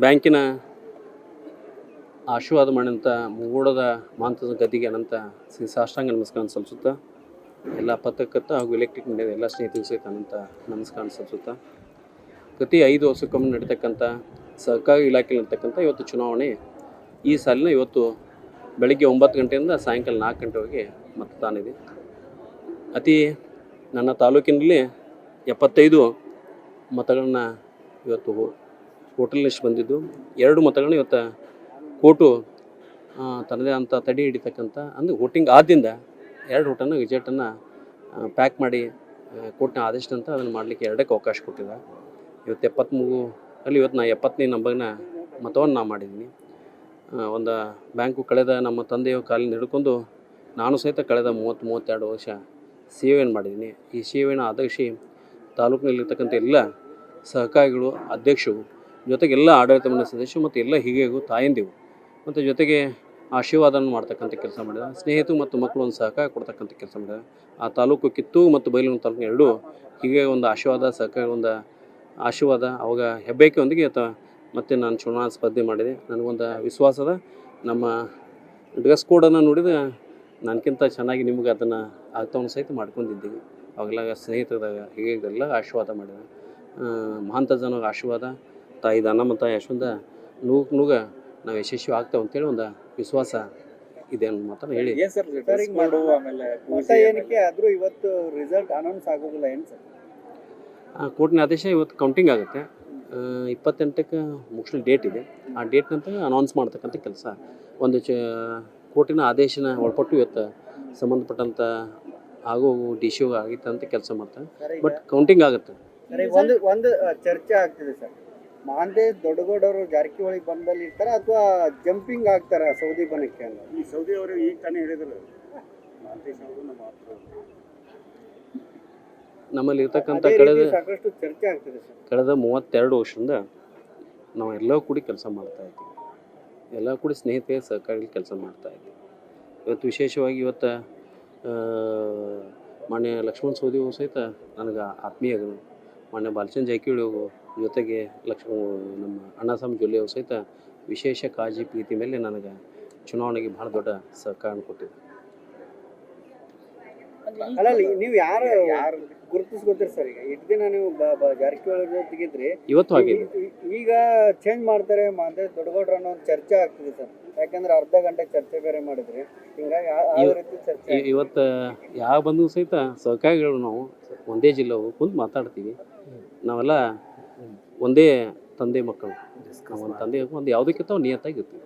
ಬ್ಯಾಂಕಿನ ಆಶೀರ್ವಾದ ಮಾಡಿದಂಥ ಮುಂಗೂಡದ ಮಾಂತದ ಗದ್ದಿಗೆ ಅನಂತ ಸಾಷ್ಟಾಂಗ ನಮಸ್ಕಾರ ಸಲ್ಲಿಸುತ್ತಾ ಎಲ್ಲ ಪತ್ರಕರ್ತ ಹಾಗೂ ಎಲೆಕ್ಟ್ರಿಕ್ ಮೀಡಿಯಾದ ಎಲ್ಲ ಸ್ನೇಹಿತರಿಗೂ ಸಹಿತ ಅನಂತ ನಮಸ್ಕಾರ ಸಲ್ಲಿಸುತ್ತಾ ಪ್ರತಿ 5 ವರ್ಷಕ್ಕೊಮ್ಮೆ ನಡೀತಕ್ಕಂಥ ಸರ್ಕಾರಿ ಇಲಾಖೆಯಲ್ಲಿರ್ತಕ್ಕಂಥ ಇವತ್ತು ಚುನಾವಣೆ ಈ ಸಾಲಿನ ಇವತ್ತು ಬೆಳಗ್ಗೆ 9 ಗಂಟೆಯಿಂದ ಸಾಯಂಕಾಲ 4 ಗಂಟೆವರೆಗೆ ಮತದಾನ ಇದೆ. ನನ್ನ ತಾಲೂಕಿನಲ್ಲಿ 75 ಮತಗಳನ್ನ ಇವತ್ತು ವೋಟರ್ ಲಿಸ್ಟ್ ಬಂದಿದ್ದು, 2 ಮತಗಳನ್ನ ಇವತ್ತು ಕೋರ್ಟು ತನ್ನದೇ ಅಂತ ತಡೆ ಹಿಡಿತಕ್ಕಂಥ ಅಂದರೆ ವೋಟಿಂಗ್ ಆದ್ದರಿಂದ 2 ವೋಟನ್ನು ರಿಸಲ್ಟನ್ನು ಪ್ಯಾಕ್ ಮಾಡಿ ಕೋರ್ಟ್ನ ಆದೇಶದಂತ ಅದನ್ನು ಮಾಡಲಿಕ್ಕೆ 2ಕ್ಕೆ ಅವಕಾಶ ಕೊಟ್ಟಿದೆ. ಇವತ್ತು 73 ಅಲ್ಲಿ ಇವತ್ತು ನಾನು 70ನೇ ನಂಬರ್ನ ಮತವನ್ನು ನಾನು ಮಾಡಿದ್ದೀನಿ. ಒಂದು ಬ್ಯಾಂಕು ಕಳೆದ ನಮ್ಮ ತಂದೆಯ ಕಾಲಿನ ಹಿಡ್ಕೊಂಡು ನಾನು ಸಹಿತ ಕಳೆದ 30-32 ವರ್ಷ ಸೇವೆಯನ್ನು ಮಾಡಿದ್ದೀನಿ. ಈ ಸೇವೆಯನ್ನು ಆದರ್ಶಿ ತಾಲೂಕಿನಲ್ಲಿರ್ತಕ್ಕಂಥ ಎಲ್ಲ ಸಹಕಾರಿಗಳು, ಅಧ್ಯಕ್ಷರು, ಜೊತೆಗೆ ಎಲ್ಲ ಆಡಳಿತ ಮಂಡಳಿ ಸದಸ್ಯರು ಮತ್ತು ಎಲ್ಲ ಹಿರಿಯರು, ತಾಯಂದಿರು ಮತ್ತು ಜೊತೆಗೆ ಆಶೀರ್ವಾದವನ್ನು ಮಾಡ್ತಕ್ಕಂಥ ಕೆಲಸ ಮಾಡಿದ, ಸ್ನೇಹಿತರು ಮತ್ತು ಮಕ್ಕಳು ಒಂದು ಸಹಕಾರ ಕೊಡ್ತಕ್ಕಂಥ ಕೆಲಸ ಮಾಡಿದ. ಆ ತಾಲೂಕು ಕಿತ್ತೂರು ಮತ್ತು ಬೈಲೂರು ತಾಲೂಕಿನ ಎರಡೂ ಹೀಗೆ ಒಂದು ಸಹಕಾರ ಒಂದು ಆಶೀರ್ವಾದ ಅವಾಗ ಹೆಬ್ಬೈಕೆಯೊಂದಿಗೆ ಮತ್ತೆ ನಾನು ಚುನಾವಣಾ ಸ್ಪರ್ಧೆ ಮಾಡಿದೆ. ನನಗೊಂದು ವಿಶ್ವಾಸದ ನಮ್ಮ ಡ್ರೆಸ್ ಕೋಡನ್ನು ನೋಡಿದ ನನಗಿಂತ ಚೆನ್ನಾಗಿ ನಿಮಗೆ ಅದನ್ನು ಆಗ್ತವನ್ನು ಸಹಿತ ಮಾಡ್ಕೊಂಡಿದ್ದೀವಿ. ಅವಾಗೆಲ್ಲ ಸ್ನೇಹಿತರಾಗ ಹೀಗೆಲ್ಲ ಆಶೀರ್ವಾದ ಮಾಡಿದೆ. ಮಹಾಂತ ಜನರ ಆಶೀರ್ವಾದ, ತಾಯಿ ದಾನಮ್ಮ ತಾಯಿ ಯಶವಂತ ನೂಗ ನಾವು ಯಶಸ್ವಿ ಆಗ್ತೇವೆ ಅಂತೇಳಿ ಒಂದು ವಿಶ್ವಾಸ ಇದೆ ಅನ್ನೋ ಮಾತನ್ನು ಹೇಳಿ ಇವತ್ತು ರಿಸಲ್ಟ್ ಅನೌನ್ಸ್ ಆಗೋದಿಲ್ಲ ಏನು ಸರ್? ಕೋರ್ಟ್ನ ಆದೇಶ ಇವತ್ತು ಕೌಂಟಿಂಗ್ ಆಗುತ್ತೆ. 28ಕ್ಕೆ ಮುಗಿಸೋ ಡೇಟ್ ಇದೆ. ಆ ಡೇಟ್ ನಂತರ ಅನೌನ್ಸ್ ಮಾಡ್ತಕ್ಕಂಥ ಕೆಲಸ ಒಂದು ಕೋರ್ಟಿನ ಆದೇಶನ ಒಳಪಟ್ಟು ಇವತ್ತು ಸಂಬಂಧಪಟ್ಟಂಥ ಹಾಗೂ ಡಿ.ಸಿ ಆಗಿತ್ತು ಅಂತ ಕೆಲಸ ಮಾಡ್ತಾರೆ. ಬಟ್ ಕೌಂಟಿಂಗ್ ಆಗುತ್ತೆ. ಒಂದು ಚರ್ಚೆ ಆಗ್ತಿದೆ ಸರ್, ಮಹಾಂತೇಶ್ ದೊಡ್ಡಗೌಡರು ಜಾರಕಿಹೊಳಿ ಬಂದಲ್ಲಿ ಇರ್ತಾರೆ ಅಥವಾ ಜಂಪಿಂಗ್ ಆಗ್ತಾರೆ ಸೌದಿ ಬನಕ್ಕೆ ಅಂತ. ಈ ಸೌದಿ ಅವರು ಈಗ ತಾನೇ ಹೇಳಿದ್ರು ಮಹಾಂತೇಶ್ ಅವರು ನಮ್ಮ ನಮ್ಮಲ್ಲಿ ಇರ್ತಕ್ಕಂಥ ಸಾಕಷ್ಟು ಚರ್ಚೆ ಆಗ್ತಿದೆ ಸರ್. ಕಳೆದ 32 ವರ್ಷದಿಂದ ನಾವು ಎಲ್ಲರೂ ಕೂಡಿ ಕೆಲಸ ಮಾಡ್ತಾ ಇದ್ದೀವಿ. ಎಲ್ಲ ಕೂಡಿ ಸ್ನೇಹಿತರೆ ಸಹಕಾರಿ ಕೆಲಸ ಮಾಡ್ತಾ ಇದ್ದೀವಿ. ಇವತ್ತು ವಿಶೇಷವಾಗಿ ಇವತ್ತು ಮಾನ್ಯ ಲಕ್ಷ್ಮಣ ಸವದಿ ಅವರು ಸಹಿತ ನನಗೆ ಆತ್ಮೀಯರು, ಮಾನ್ಯ ಬಾಲಚಂದ್ರ ಜಾರಕಿಹೊಳಿ ಅವರು ಜೊತೆಗೆ ನಮ್ಮ ಅಣ್ಣಾಸಾಮಿ ಜೊಲ್ಲೆ ಅವರು ಸಹಿತ ವಿಶೇಷ ಕಾಳಜಿ ಪ್ರೀತಿ ಮೇಲೆ ನನಗೆ ಚುನಾವಣೆಗೆ ಭಾಳ ದೊಡ್ಡ ಸಹಕಾರ ಕೊಟ್ಟಿದೆ. ಅಲ್ಲ, ನೀವು ಯಾರು ಗುರುತಿಸ್ಕೊತೀರಿ ಸರ್? ಈಗ ಇಷ್ಟು ದಿನ ನೀವು ಜಾರಕಿಹೊಳಿ ಜೊತೆಗಿದ್ರಿ, ಇವತ್ತು ಆಗಿದೆ. ಈಗ ಚೇಂಜ್ ಮಾಡ್ತಾರೆ ಮಹಾಂತೇಶ್ ದೊಡ್ಡಗೌಡ್ರ ಅನ್ನೋ ಒಂದು ಚರ್ಚೆ ಆಗ್ತಿದೆ ಸರ್. ಯಾಕಂದ್ರೆ ಅರ್ಧ ಗಂಟೆ ಚರ್ಚೆ ಬೇರೆ ಮಾಡಿದ್ರಿ, ಹಿಂಗಾಗಿ ಯಾವ ರೀತಿ ಚರ್ಚೆ? ಇವತ್ತು ಯಾವ ಬಂದು ಸಹಿತ ಸಹಕಾರಿಗಳು ನಾವು ಒಂದೇ ಜಿಲ್ಲೆ ಕುಂತು ಮಾತಾಡ್ತೀವಿ. ನಾವೆಲ್ಲ ಒಂದೇ ತಂದೆ ಮಕ್ಕಳು. ಒಂದು ತಂದೆ ಒಂದು ಯಾವುದಕ್ಕಿಂತ ನಿಯತ್ತಾಗಿರ್ತೀವಿ.